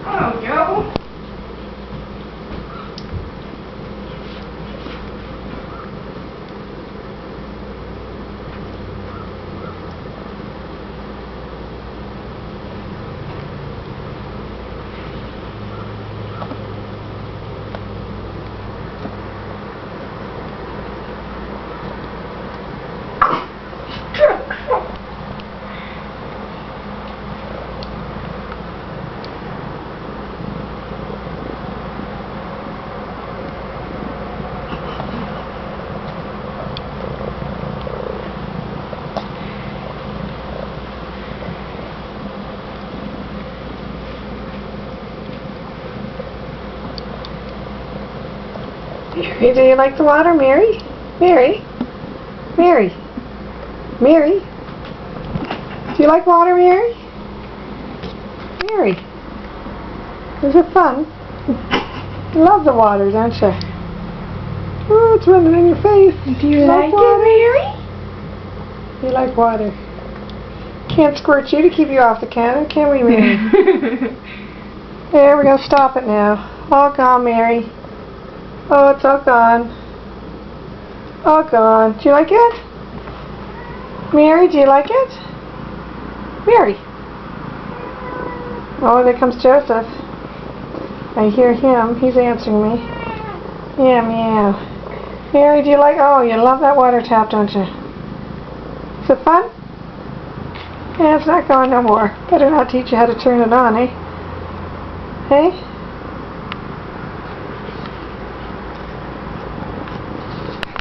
Oh, Joe. Do you like the water, Mary? Mary? Mary? Mary? Do you like water, Mary? Mary? Is it fun? You love the water, don't you? Oh, it's running in your face. Do you like water? it, Mary? You like water. Can't squirt you to keep you off the counter, can we, Mary? There, we're going to stop it now. All gone, Mary. Oh, it's all gone. All gone. Do you like it? Mary, do you like it? Mary. Oh, there comes Joseph. I hear him. He's answering me. Yeah, meow. Mary, do you like... Oh, you love that water tap, don't you? Is it fun? Yeah, it's not going no more. Better not teach you how to turn it on, eh? Hey?